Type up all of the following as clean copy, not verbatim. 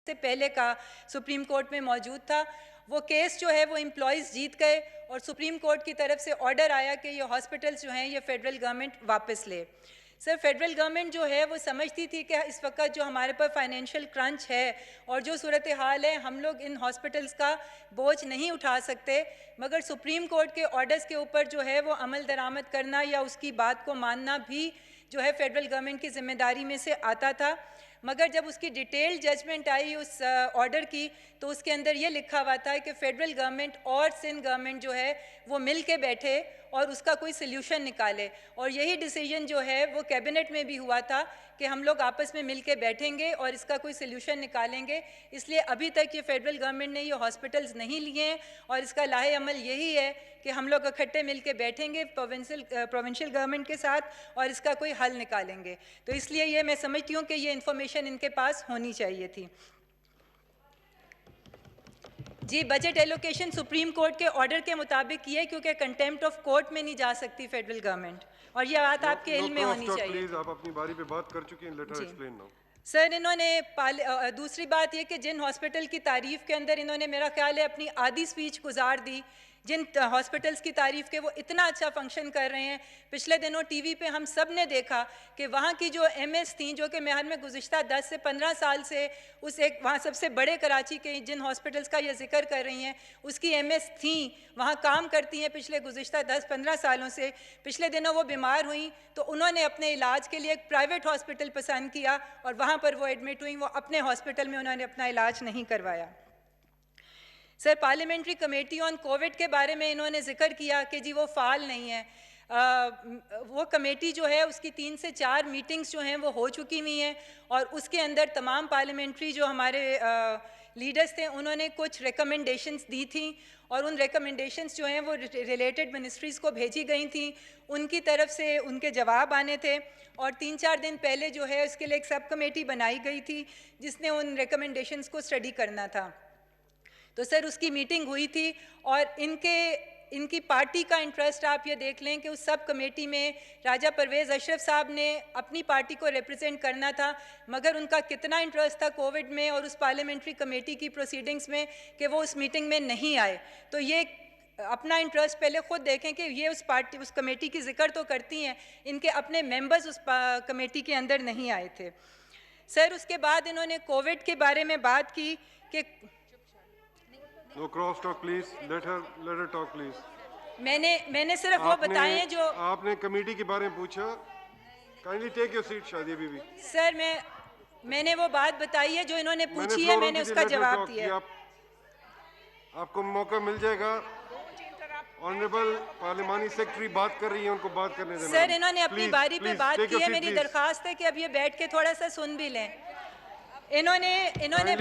से पहले का सुप्रीम कोर्ट में मौजूद था। वो केस जो है वो एम्प्लॉयज़ जीत गए और सुप्रीम कोर्ट की तरफ से ऑर्डर आया कि ये हॉस्पिटल्स जो हैं ये फेडरल गवर्नमेंट वापस ले। सर, फेडरल गवर्नमेंट जो है वो समझती थी कि इस वक्त जो हमारे पर फाइनेंशियल क्रंच है और जो सूरत हाल है, हम लोग इन हॉस्पिटल्स का बोझ नहीं उठा सकते, मगर सुप्रीम कोर्ट के ऑर्डर्स के ऊपर जो है वो अमल दरामद करना या उसकी बात को मानना भी जो है फेडरल गवर्नमेंट की जिम्मेदारी में से आता था। मगर जब उसकी डिटेल जजमेंट आई उस ऑर्डर की, तो उसके अंदर ये लिखा हुआ था कि फेडरल गवर्नमेंट और सिंध गवर्नमेंट जो है वो मिल के बैठे और उसका कोई सल्यूशन निकाले। और यही डिसीजन जो है वो कैबिनेट में भी हुआ था कि हम लोग आपस में मिल के बैठेंगे और इसका कोई सल्यूशन निकालेंगे। इसलिए अभी तक ये फेडरल गवर्नमेंट ने ये हॉस्पिटल्स नहीं लिए हैं और इसका लाहे अमल यही है कि हम लोग इकट्ठे मिल के बैठेंगे प्रोविंशियल गवर्नमेंट के साथ और इसका कोई हल निकालेंगे। तो इसलिए ये मैं समझती हूँ कि ये इन्फॉर्मेशन इनके पास होनी चाहिए थी। जी, बजट एलोकेशन सुप्रीम कोर्ट के ऑर्डर के मुताबिक की है, क्योंकि कंटेम्प्ट ऑफ कोर्ट में नहीं जा सकती फेडरल गवर्नमेंट, और ये बात आपके इल्म में होनी चाहिए। प्लीज, आप अपनी बारी पे बात कर चुके हैं, let her explain now. Sir, इन्होंने दूसरी बात ये कि जिन हॉस्पिटल की तारीफ़ के अंदर इन्होंने मेरा ख्याल है अपनी आधी स्पीच गुजार दी, जिन हॉस्पिटल्स की तारीफ़ के वो इतना अच्छा फंक्शन कर रहे हैं। पिछले दिनों टीवी पे हम सब ने देखा कि वहाँ की जो एमएस थी, जो कि महल में गुज़िश्ता 10 से 15 साल से उस एक वहाँ सबसे बड़े कराची के जिन हॉस्पिटल्स का ये जिक्र कर रही हैं, उसकी एमएस थी, वहाँ काम करती हैं पिछले गुज़िश्ता 10-15 सालों से। पिछले दिनों वो बीमार हुई तो उन्होंने अपने इलाज के लिए एक प्राइवेट हॉस्पिटल पसंद किया और वहाँ पर वो एडमिट हुई। वो अपने हॉस्पिटल में उन्होंने अपना इलाज नहीं करवाया। Sir, parliamentary committee on Covid के बारे में इन्होंने जिक्र किया कि जी वो फ़ाल नहीं है। वो कमेटी जो है उसकी 3 से 4 मीटिंग्स जो हैं वो हो चुकी हुई हैं और उसके अंदर तमाम पार्लियामेंट्री जो हमारे लीडर्स थे उन्होंने कुछ रिकमेंडेशंस दी थी और उन रिकमेंडेशंस जो हैं वो रिलेटेड मिनिस्ट्रीज़ को भेजी गई थी। उनकी तरफ से उनके जवाब आने थे और 3-4 दिन पहले जो है उसके लिए एक सब कमेटी बनाई गई थी जिसने उन रिकमेंडेशंस को स्टडी करना था। तो सर, उसकी मीटिंग हुई थी और इनकी पार्टी का इंटरेस्ट आप ये देख लें कि उस सब कमेटी में राजा परवेज़ अशरफ साहब ने अपनी पार्टी को रिप्रेजेंट करना था, मगर उनका कितना इंटरेस्ट था कोविड में और उस पार्लियामेंट्री कमेटी की प्रोसीडिंग्स में कि वो उस मीटिंग में नहीं आए। तो ये अपना इंटरेस्ट पहले खुद देखें कि ये उस कमेटी की जिक्र तो करती हैं, इनके अपने मेंबर्स उस कमेटी के अंदर नहीं आए थे। सर, उसके बाद इन्होंने कोविड के बारे में बात की कि No cross talk, please. Let her talk, please. मैंने सिर्फ वो बताए हैं जो आपने कमेटी के बारे में पूछा। Kindly take your seat, Shadiya Bibi. Sir, मैंने वो बात बताई है जो इन्होंने पूछी है, मैंने उसका जवाब दिया। आपको मौका मिल जाएगा। ऑनरेबल पार्लियामानी सेक्रेटरी बात कर रही है, उनको बात करने देना। सर, इन्होंने अपनी बारी पे बात की है। मेरी दरखास्त है कि अब ये बैठ के थोड़ा सा सुन भी लें। इन्होंने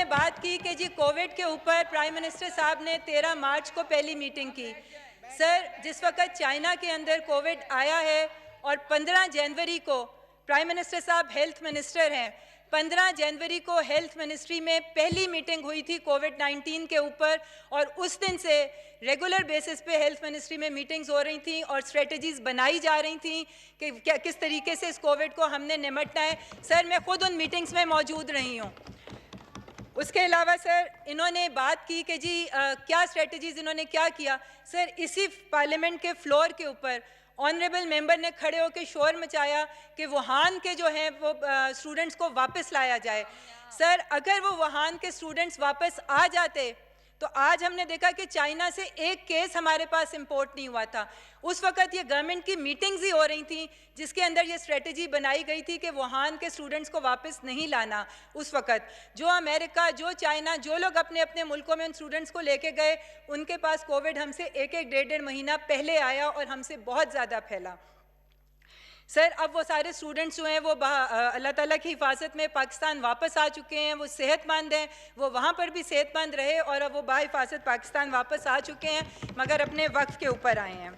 बात की कि जी कोविड के ऊपर प्राइम मिनिस्टर साहब ने 13 मार्च को पहली मीटिंग की। सर, जिस वक्त चाइना के अंदर कोविड आया है और 15 जनवरी को प्राइम मिनिस्टर साहब हेल्थ मिनिस्टर हैं, 15 जनवरी को हेल्थ मिनिस्ट्री में पहली मीटिंग हुई थी कोविड-19 के ऊपर और उस दिन से रेगुलर बेसिस पे हेल्थ मिनिस्ट्री में मीटिंग्स हो रही थी और स्ट्रेटजीज़ बनाई जा रही थी कि किस तरीके से इस कोविड को हमने निपटना है। सर, मैं खुद उन मीटिंग्स में मौजूद रही हूँ। उसके अलावा सर, इन्होंने बात की कि जी क्या स्ट्रेटजीज़ इन्होंने क्या किया। सर, इसी पार्लियामेंट के फ्लोर के ऊपर ऑनरेबल मेंबर ने खड़े होकर शोर मचाया कि वुहान के जो हैं वो स्टूडेंट्स को वापस लाया जाए। सर, अगर वो वुहान के स्टूडेंट्स वापस आ जाते तो आज हमने देखा कि चाइना से एक केस हमारे पास इंपोर्ट नहीं हुआ था। उस वक्त ये गवर्नमेंट की मीटिंग्स ही हो रही थी जिसके अंदर ये स्ट्रेटजी बनाई गई थी कि वुहान के स्टूडेंट्स को वापस नहीं लाना। उस वक्त जो अमेरिका, जो चाइना, जो लोग अपने अपने मुल्कों में उन स्टूडेंट्स को लेके गए, उनके पास कोविड हमसे 1-1, 1.5 महीना पहले आया और हमसे बहुत ज़्यादा फैला। सर, अब वो सारे स्टूडेंट्स जो हैं वो अल्लाह ताला की हिफाजत में पाकिस्तान वापस आ चुके हैं, वो सेहतमंद हैं, वो वहाँ पर भी सेहतमंद रहे और अब वो बाहिफाजत पाकिस्तान वापस आ चुके हैं, मगर अपने वक्त के ऊपर आए हैं।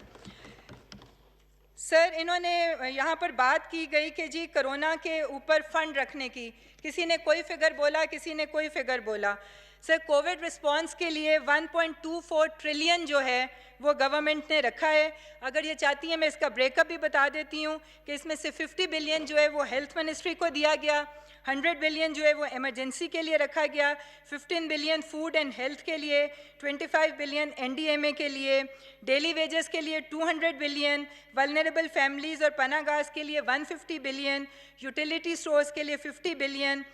सर, इन्होंने यहाँ पर बात की गई कि जी कोरोना के ऊपर फ़ंड रखने की, किसी ने कोई फ़िगर बोला, किसी ने कोई फ़िगर बोला। सर कोविड रिस्पांस के लिए 1.24 ट्रिलियन जो है वो गवर्नमेंट ने रखा है। अगर ये चाहती है मैं इसका ब्रेकअप भी बता देती हूँ कि इसमें से 50 बिलियन जो है वो हेल्थ मिनिस्ट्री को दिया गया, 100 बिलियन जो है वो इमरजेंसी के लिए रखा गया, 15 बिलियन फूड एंड हेल्थ के लिए, 25 बिलियन एनडीएमए के लिए, डेली वेजेस के लिए 200 बिलियन, वल्नरेबल फैमिलीज़ और पनागास के लिए 150 बिलियन, यूटिलिटी स्टोर्स के लिए 50 बिलियन,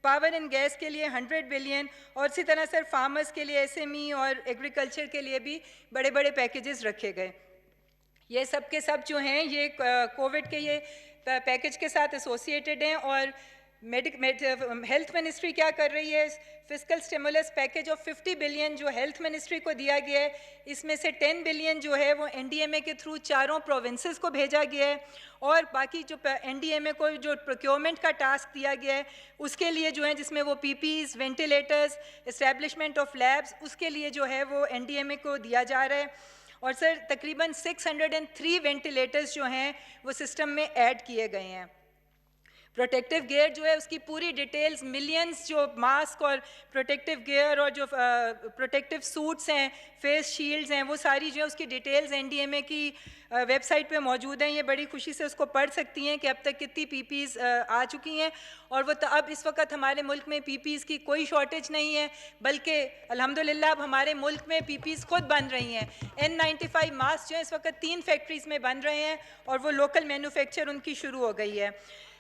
पावर एंड गैस के लिए 100 बिलियन, और इसी तरह सर फार्मर्स के लिए एसएमई और एग्रीकल्चर के लिए भी बड़े बड़े पैकेजेस रखे गए। ये सब के सब जो हैं ये कोविड के ये पैकेज के साथ एसोसिएटेड हैं। और हेल्थ मिनिस्ट्री क्या कर रही है, fiscal stimulus package of 50 billion जो हेल्थ मिनिस्ट्री को दिया गया है, इसमें से 10 बिलियन जो है वो एनडीएमए के थ्रू चारों प्रोविंसेस को भेजा गया है, और बाकी जो एनडीएमए को जो प्रोक्योरमेंट का टास्क दिया गया है उसके लिए जो है, जिसमें वो PPs, ventilators, establishment of labs, उसके लिए जो है वो एनडीएमए को दिया जा रहा है। और सर तकरीबन 603 वेंटिलेटर्स जो हैं वो सिस्टम में ऐड किए गए हैं। प्रोटेक्टिव गियर जो है उसकी पूरी डिटेल्स, मिलियंस जो मास्क और प्रोटेक्टिव गियर और जो प्रोटेक्टिव सूट्स हैं, फेस शील्ड्स हैं, वो सारी जो है उसकी डिटेल्स एनडीएमए की वेबसाइट पे मौजूद हैं। ये बड़ी खुशी से उसको पढ़ सकती हैं कि अब तक कितनी पीपीज़ आ चुकी हैं, और वो अब इस वक्त हमारे मुल्क में पीपीज़ की कोई शॉर्टेज नहीं है, बल्कि अल्हम्दुलिल्लाह अब हमारे मुल्क में पीपीज़ खुद बन रही हैं। N95 मास्क जो है इस वक्त 3 फैक्ट्रीज़ में बन रहे हैं और वो लोकल मैन्युफैक्चर उनकी शुरू हो गई है।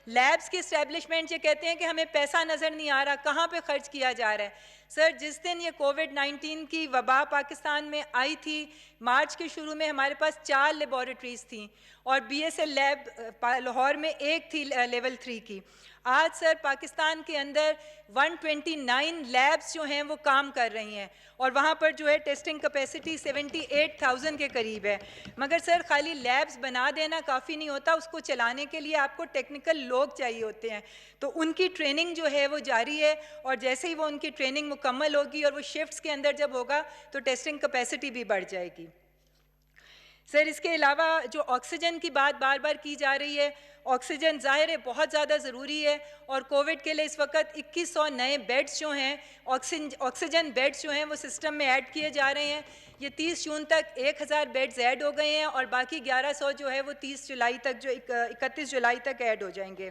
लैब्स की इस्टेब्लिशमेंट ये कहते हैं कि हमें पैसा नज़र नहीं आ रहा, कहाँ पे खर्च किया जा रहा है। सर जिस दिन ये कोविड-19 की वबा पाकिस्तान में आई थी, मार्च के शुरू में हमारे पास 4 लेबॉरेटरीज़ थी और बीएसएल लैब लाहौर में एक थी लेवल 3 की। आज सर पाकिस्तान के अंदर 129 लैब्स जो हैं वो काम कर रही हैं और वहाँ पर जो है टेस्टिंग कैपेसिटी 78,000 के करीब है। मगर सर खाली लैब्स बना देना काफ़ी नहीं होता, उसको चलाने के लिए आपको टेक्निकल लोग चाहिए होते हैं, तो उनकी ट्रेनिंग जो है वो जारी है, और जैसे ही वो उनकी ट्रेनिंग मुकम्मल होगी और वो शिफ्ट्स के अंदर जब होगा तो टेस्टिंग कैपेसिटी भी बढ़ जाएगी। सर इसके अलावा जो ऑक्सीजन की बात बार बार की जा रही है, ऑक्सीजन ज़ाहिर है बहुत ज़्यादा ज़रूरी है, और कोविड के लिए इस वक्त 2100 नए बेड्स जो हैं, ऑक्सीजन बेड्स जो हैं वो सिस्टम में ऐड किए जा रहे हैं। ये 30 जून तक 1000 बेड्स ऐड हो गए हैं और बाकी 1100 जो है वो 30 जुलाई तक जो 31 जुलाई तक ऐड हो जाएंगे।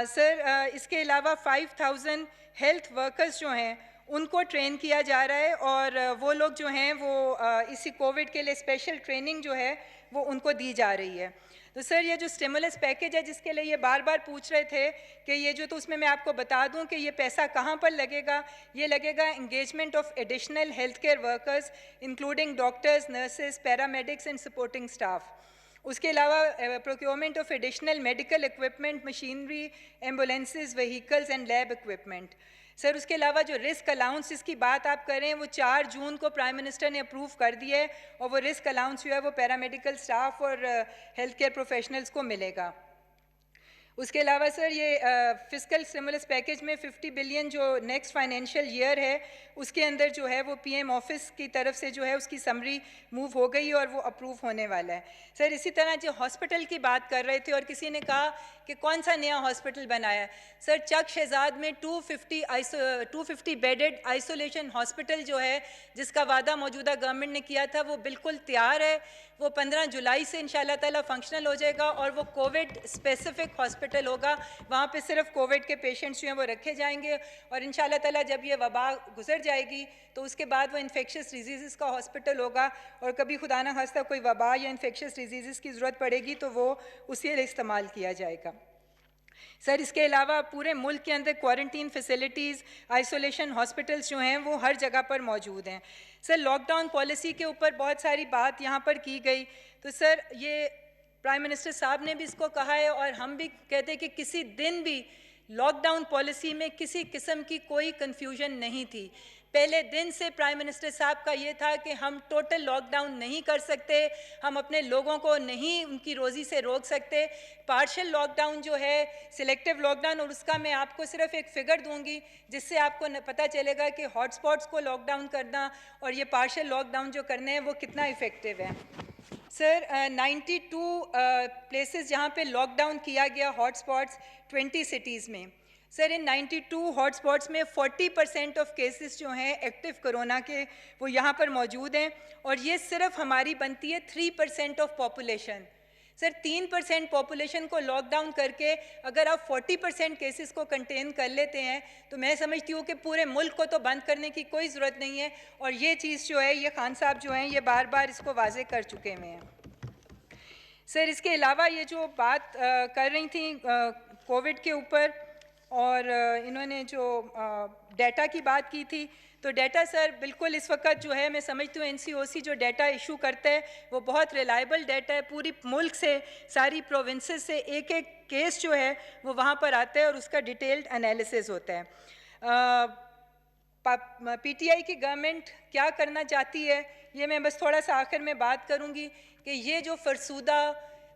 सर इसके अलावा 5000 हेल्थ वर्कर्स जो हैं उनको ट्रेन किया जा रहा है, और वो लोग जो हैं वो इसी कोविड के लिए स्पेशल ट्रेनिंग जो है वो उनको दी जा रही है। तो सर ये जो स्टिमुलस पैकेज है जिसके लिए ये बार बार पूछ रहे थे कि ये जो, तो उसमें मैं आपको बता दूं कि ये पैसा कहाँ पर लगेगा। ये लगेगा engagement of additional health care workers including doctors, nurses, paramedics and supporting staff. उसके अलावा procurement of additional medical equipment, machinery, ambulances, vehicles and lab equipment. Sir उसके अलावा जो रिस्क अलाउंस जिसकी बात आप करें वो 4 जून को प्राइम मिनिस्टर ने अप्रूव कर दिया है, और वो रिस्क अलाउंस जो है वो पैरामेडिकल स्टाफ और हेल्थ केयर प्रोफेशनल्स को मिलेगा। उसके अलावा सर ये फिस्कल स्टिमुलस पैकेज में 50 बिलियन जो नेक्स्ट फाइनेंशियल ईयर है उसके अंदर जो है वो पीएम ऑफिस की तरफ से जो है उसकी समरी मूव हो गई और वो अप्रूव होने वाला है। सर इसी तरह जो हॉस्पिटल की बात कर रहे थे और किसी ने कहा कि कौन सा नया हॉस्पिटल बनाया है, सर चक शहजाद में 250 बेडेड आइसोलेशन हॉस्पिटल जो है जिसका वादा मौजूदा गवर्नमेंट ने किया था वो बिल्कुल तैयार है। वो 15 जुलाई से इंशाल्लाह ताला फंक्शनल हो जाएगा और वो कोविड स्पेसिफिक हॉस्पिटल होगा। वहाँ पे सिर्फ कोविड के पेशेंट्स जो हैं वो रखे जाएंगे, और इंशाल्लाह ताला जब ये वबा गुजर जाएगी तो उसके बाद वो इन्फेक्शियस डिजीज़ का हॉस्पिटल होगा, और कभी खुदा न खास्ता कोई वबा या इन्फेक्शियस डिजीज़ की ज़रूरत पड़ेगी तो वो उसी लिए इस्तेमाल किया जाएगा। सर इसके अलावा पूरे मुल्क के अंदर क्वारंटीन फैसिलिटीज़, आइसोलेशन हॉस्पिटल्स जो हैं वो हर जगह पर मौजूद हैं। सर लॉकडाउन पॉलिसी के ऊपर बहुत सारी बात यहाँ पर की गई, तो सर ये प्राइम मिनिस्टर साहब ने भी इसको कहा है और हम भी कहते हैं कि किसी दिन भी लॉकडाउन पॉलिसी में किसी किस्म की कोई कन्फ्यूजन नहीं थी। पहले दिन से प्राइम मिनिस्टर साहब का ये था कि हम टोटल लॉकडाउन नहीं कर सकते, हम अपने लोगों को नहीं उनकी रोज़ी से रोक सकते। पार्शियल लॉकडाउन जो है, सिलेक्टिव लॉकडाउन, और उसका मैं आपको सिर्फ एक फ़िगर दूंगी जिससे आपको पता चलेगा कि हॉटस्पॉट्स को लॉकडाउन करना और ये पार्शियल लॉकडाउन जो करने हैं वो कितना इफ़ेक्टिव है। सर 92 प्लेसेस जहाँ पे लॉकडाउन किया गया हॉटस्पॉट्स 20 सिटीज़ में, सर इन 92 हॉटस्पॉट्स में 40% ऑफ केसेस जो हैं एक्टिव कोरोना के वो यहाँ पर मौजूद हैं, और ये सिर्फ हमारी बनती है 3% ऑफ पॉपुलेशन। सर 3% पॉपुलेशन को लॉकडाउन करके अगर आप 40% केसेस को कंटेन कर लेते हैं तो मैं समझती हूँ कि पूरे मुल्क को तो बंद करने की कोई ज़रूरत नहीं है, और ये चीज़ जो है ये खान साहब जो हैं ये बार बार इसको वाजे कर चुके हुए हैं। सर इसके अलावा ये जो बात कर रही थी कोविड के ऊपर, और इन्होंने जो डाटा की बात की थी, तो डाटा सर बिल्कुल इस वक्त जो है मैं समझती हूँ NCOC जो डाटा इशू करता है वो बहुत रिलायबल डाटा है। पूरी मुल्क से, सारी प्रोविंसेस से एक एक केस जो है वो वहाँ पर आता है और उसका डिटेल्ड एनालिसिस होता है। PTI की गवर्नमेंट क्या करना चाहती है ये मैं बस थोड़ा सा आखिर में बात करूँगी कि ये जो फरसूदा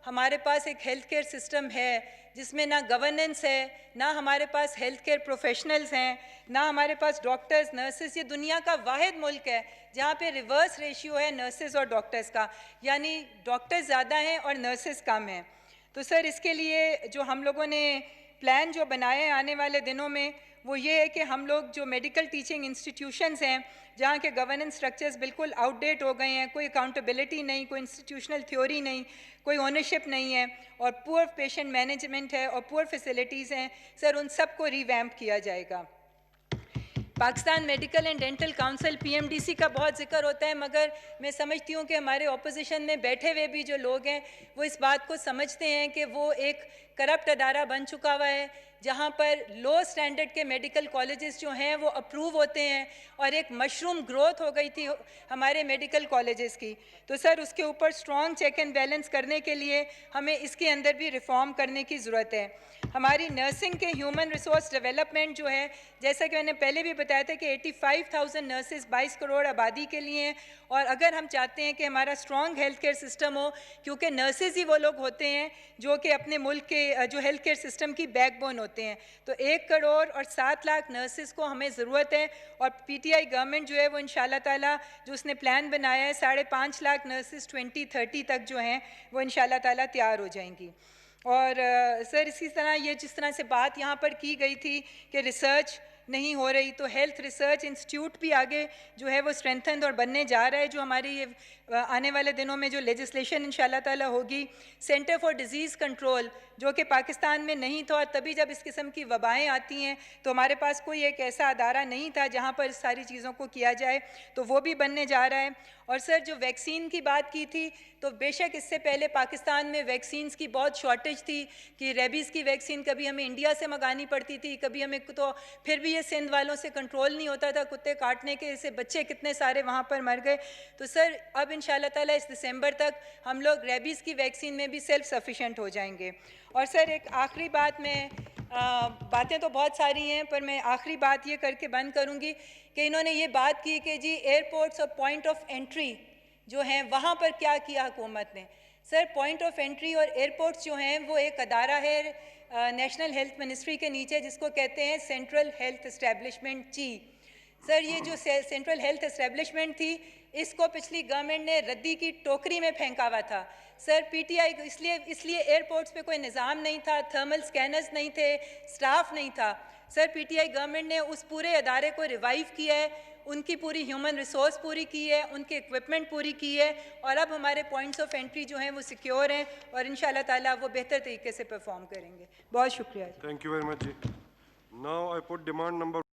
हमारे पास एक हेल्थ केयर सिस्टम है जिसमें ना गवर्नेंस है, ना हमारे पास हेल्थ केयर प्रोफेशनल्स हैं, ना हमारे पास डॉक्टर्स नर्सेस, ये दुनिया का वाहिद मुल्क है जहाँ पे रिवर्स रेशियो है नर्सेस और डॉक्टर्स का, यानी डॉक्टर्स ज़्यादा हैं और नर्सेस कम हैं। तो सर इसके लिए जो हम लोगों ने प्लान जो बनाए हैं आने वाले दिनों में वो ये है कि हम लोग जो मेडिकल टीचिंग इंस्टीट्यूशंस हैं जहाँ के गवर्नेंस स्ट्रक्चर्स बिल्कुल आउटडेट हो गए हैं, कोई अकाउंटेबिलिटी नहीं, कोई इंस्टीट्यूशनल थ्योरी नहीं, कोई ओनरशिप नहीं है, और पुअर पेशेंट मैनेजमेंट है और पुअर फैसिलिटीज़ हैं, सर उन सब को रिवैम्प किया जाएगा। Pakistan medical and dental council PMDC का बहुत जिक्र होता है, मगर मैं समझती हूँ कि हमारे ऑपोजिशन में बैठे हुए भी जो लोग हैं वो इस बात को समझते हैं कि वो एक करप्ट अदारा बन चुका हुआ है जहाँ पर लो स्टैंडर्ड के मेडिकल कॉलेजेस जो हैं वो अप्रूव होते हैं, और एक मशरूम ग्रोथ हो गई थी हमारे मेडिकल कॉलेजेस की। तो सर उसके ऊपर स्ट्रॉन्ग चेक एंड बैलेंस करने के लिए हमें इसके अंदर भी रिफॉर्म करने की ज़रूरत है। हमारी नर्सिंग के ह्यूमन रिसोर्स डेवलपमेंट जो है, जैसा कि मैंने पहले भी बताया था कि 85,000 नर्सेज 22 करोड़ आबादी के लिए हैं, और अगर हम चाहते हैं कि हमारा स्ट्रॉन्ग हेल्थ केयर सिस्टम हो, क्योंकि नर्सेज ही वो लोग होते हैं जो कि अपने मुल्क के जो हेल्थ केयर सिस्टम की बैकबोन होते हैं, तो 1 करोड़ और 7 लाख नर्सेज को हमें ज़रूरत है। और PTI गवर्नमेंट जो है वो इंशाल्लाह ताला जो उसने प्लान बनाया है 5.5 लाख नर्सेज 2030 तक जो हैं वो इंशाल्लाह ताला तैयार हो जाएंगी। और सर इसी तरह ये जिस तरह से बात यहाँ पर की गई थी कि रिसर्च नहीं हो रही, तो हेल्थ रिसर्च इंस्टीट्यूट भी आगे जो है वो स्ट्रेंथन और बनने जा रहा है, जो हमारी ये आने वाले दिनों में जो लेजिस्लेशन इंशाल्लाह ताला होगी। सेंटर फॉर डिज़ीज़ कंट्रोल जो कि पाकिस्तान में नहीं था, और तभी जब इस किस्म की वबाएँ आती हैं तो हमारे पास कोई एक ऐसा अदारा नहीं था जहाँ पर इस सारी चीज़ों को किया जाए, तो वो भी बनने जा रहा है। और सर जो वैक्सीन की बात की थी, तो बेशक इससे पहले पाकिस्तान में वैक्सीन्स की बहुत शॉर्टेज थी कि रेबीज़ की वैक्सीन कभी हमें इंडिया से मंगानी पड़ती थी, कभी हमें, तो फिर भी ये सिंध वालों से कंट्रोल नहीं होता था, कुत्ते काटने के से बच्चे कितने सारे वहाँ पर मर गए। तो सर अब इंशाल्लाह ताला इस दिसंबर तक हम लोग रेबीज़ की वैक्सीन में भी सेल्फ सफिशेंट हो जाएंगे। और सर एक आखिरी बात, मैं बातें तो बहुत सारी हैं पर मैं आखिरी बात ये करके बंद करूँगी कि इन्होंने ये बात की कि जी एयरपोर्ट्स और पॉइंट ऑफ एंट्री जो हैं वहाँ पर क्या किया हुकूमत ने। सर पॉइंट ऑफ एंट्री और एयरपोर्ट्स जो हैं वो एक अदारा है नेशनल हेल्थ मिनिस्ट्री के नीचे जिसको कहते हैं सेंट्रल हेल्थ एस्टेब्लिशमेंट ची। सर ये जो सेंट्रल हेल्थ एस्टेब्लिशमेंट थी इसको पिछली गवर्नमेंट ने रद्दी की टोकरी में फेंका हुआ था। सर PTI इसलिए एयरपोर्ट्स पे कोई निज़ाम नहीं था, थर्मल स्कैनर्स नहीं थे, स्टाफ नहीं था। सर PTI गवर्नमेंट ने उस पूरे अदारे को रिवाइव किया है, उनकी पूरी ह्यूमन रिसोर्स पूरी की है, उनकी इक्विपमेंट पूरी की है, और अब हमारे पॉइंट्स ऑफ एंट्री जो हैं वो सिक्योर हैं और इंशाल्लाह ताला वो बेहतर तरीके से परफॉर्म करेंगे। बहुत शुक्रिया। थैंक यू वेरी मच जी। Now I put demand number